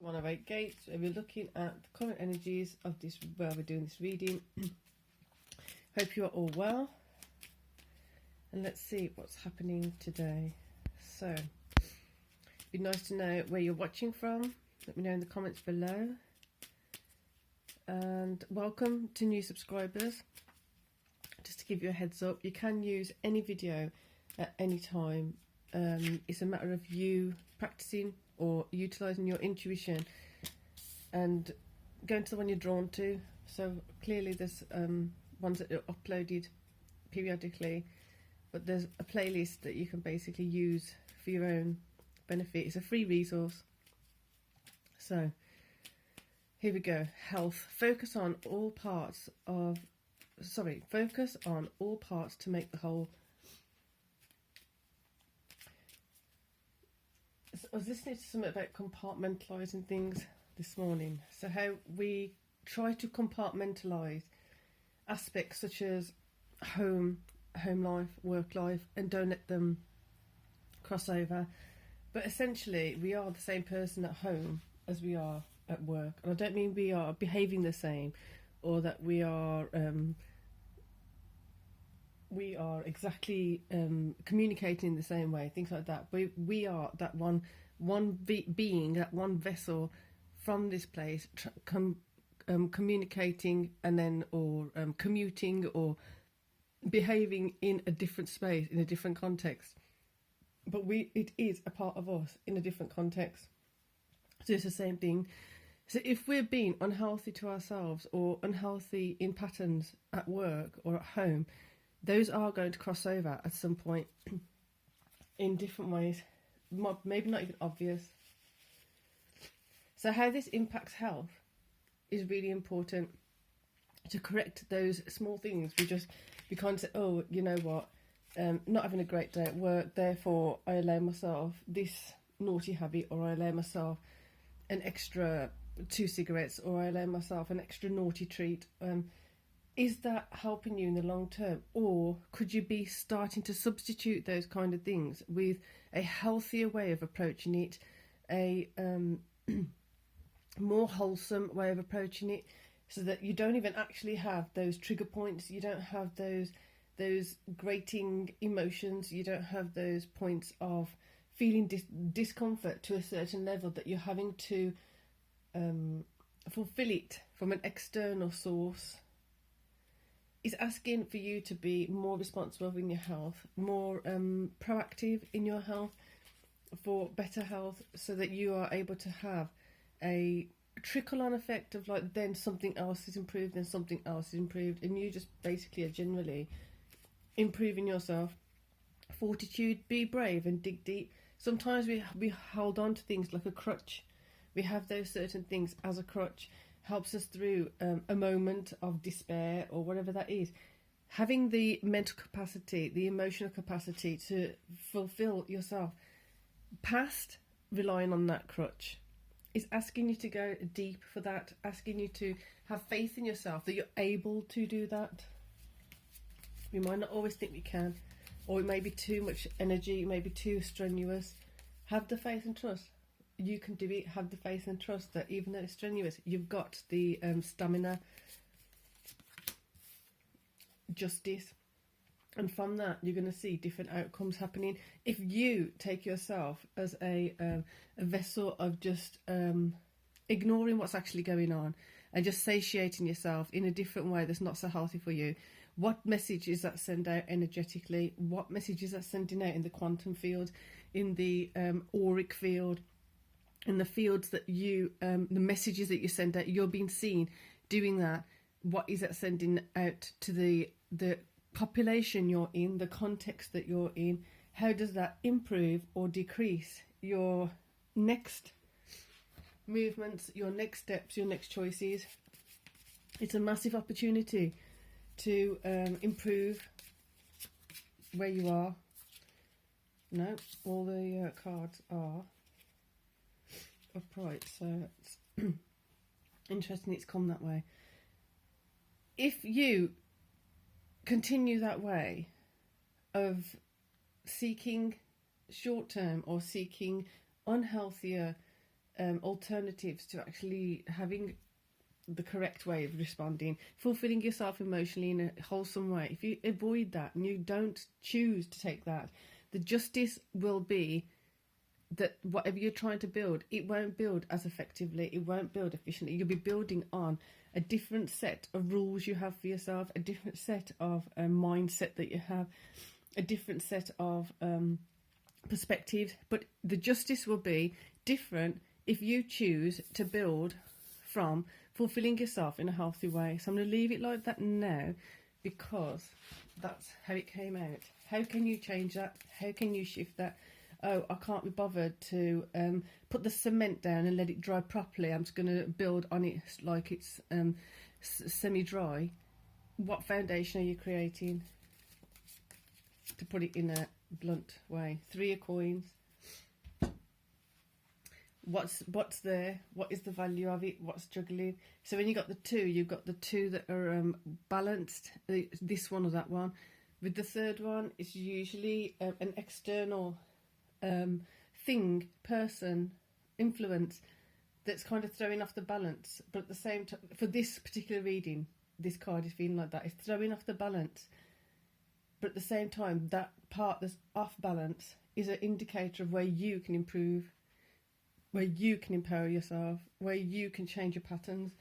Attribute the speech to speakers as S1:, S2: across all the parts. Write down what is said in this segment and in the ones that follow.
S1: One of 8 gates, where we're looking at the current energies of this, where we're doing this reading. Hope you are all well, and let's see what's happening today. So it'd be nice to know where you're watching from. Let me know in the comments below, and welcome to new subscribers. Just to give you a heads up, you can use any video at any time. It's a matter of you practicing or utilising your intuition and going to the one you're drawn to. So clearly there's ones that are uploaded periodically, but there's a playlist that you can basically use for your own benefit. It's a free resource. So here we go. Health. Focus on all parts to make the whole. I was listening to something about compartmentalising things this morning. So how we try to compartmentalise aspects such as home life, work life, and don't let them cross over. But essentially we are the same person at home as we are at work. And I don't mean we are behaving the same, or that we are exactly communicating the same way, things like that. We are that one being, that one vessel from this place, communicating and then commuting or behaving in a different space, in a different context. But it is a part of us in a different context. So it's the same thing. So if we're being unhealthy to ourselves or unhealthy in patterns at work or at home, those are going to cross over at some point in different ways, maybe not even obvious. So how this impacts health is really important, to correct those small things. We can't say, oh, you know what, not having a great day at work, therefore I allow myself this naughty habit, or I allow myself an extra 2 cigarettes, or I allow myself an extra naughty treat. Is that helping you in the long term? Or could you be starting to substitute those kind of things with a healthier way of approaching it, a more wholesome way of approaching it, so that you don't even actually have those trigger points, you don't have those grating emotions, you don't have those points of feeling discomfort to a certain level that you're having to fulfill it from an external source. Is asking for you to be more responsible in your health, more proactive in your health, for better health, so that you are able to have a trickle-on effect of, like, then something else is improved, then something else is improved, and you just basically are generally improving yourself. Fortitude, be brave and dig deep. Sometimes we hold on to things like a crutch. We have those certain things as a crutch. Helps us through a moment of despair or whatever that is. Having the mental capacity, the emotional capacity to fulfill yourself past relying on that crutch is asking you to go deep for that, asking you to have faith in yourself that you're able to do that. We might not always think we can, or it may be too much energy, it may be too strenuous. Have the faith and trust. You can do it. Have the faith and trust that even though it's strenuous, you've got the stamina, justice, and from that you're going to see different outcomes happening. If you take yourself as a vessel of just ignoring what's actually going on and just satiating yourself in a different way that's not so healthy for you, what message is that send out energetically? What message is that sending out in the quantum field, in the auric field? In the fields that you, the messages that you send out, you're being seen doing that. What is that sending out to the population you're in, the context that you're in? How does that improve or decrease your next movements, your next steps, your next choices? It's a massive opportunity to improve where you are. No, all the cards are upright, so it's interesting it's come that way. If you continue that way of seeking short term or seeking unhealthier alternatives to actually having the correct way of responding, fulfilling yourself emotionally in a wholesome way. If you avoid that and you don't choose to take that, the justice will be that whatever you're trying to build, it won't build as effectively, it won't build efficiently. You'll be building on a different set of rules you have for yourself, a different set of mindset that you have, a different set of perspectives. But the justice will be different if you choose to build from fulfilling yourself in a healthy way. So I'm going to leave it like that now, because that's how it came out. How can you change that? How can you shift that? Oh, I can't be bothered to put the cement down and let it dry properly. I'm just going to build on it like it's semi-dry. What foundation are you creating? To put it in a blunt way. 3 of coins. What's there? What is the value of it? What's juggling? So when you got the 2, you've got the 2 that are balanced. This one or that one. With the 3rd one, it's usually an external thing, person, influence that's kind of throwing off the balance. But at the same time, for this particular reading, this card is feeling like that. It's throwing off the balance. But at the same time, that part that's off balance is an indicator of where you can improve, where you can empower yourself, where you can change your patterns,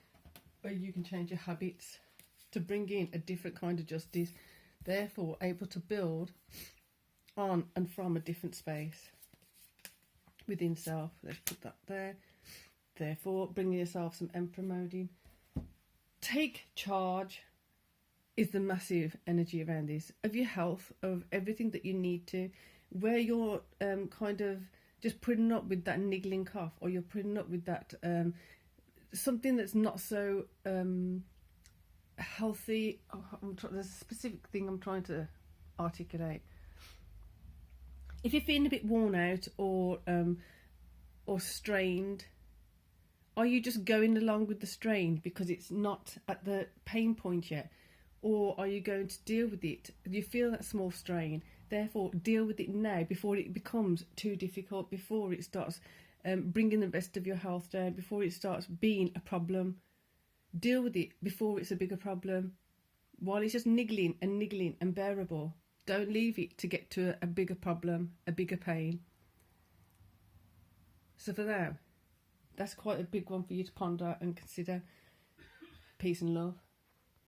S1: where you can change your habits to bring in a different kind of justice. Therefore, able to build on and from a different space within self. Let's put that there. Therefore, bringing yourself some Emperor mode in. Take charge is the massive energy around this, of your health, of everything that you need to. Where you're kind of just putting up with that niggling cough, or you're putting up with that something that's not so healthy. There's a specific thing I'm trying to articulate. If you're feeling a bit worn out or strained, are you just going along with the strain because it's not at the pain point yet? Or are you going to deal with it? You feel that small strain, therefore deal with it now before it becomes too difficult, before it starts bringing the rest of your health down, before it starts being a problem. Deal with it before it's a bigger problem. While it's just niggling and bearable, don't leave it to get to a bigger problem, a bigger pain. So for now, that's quite a big one for you to ponder and consider. Peace and love.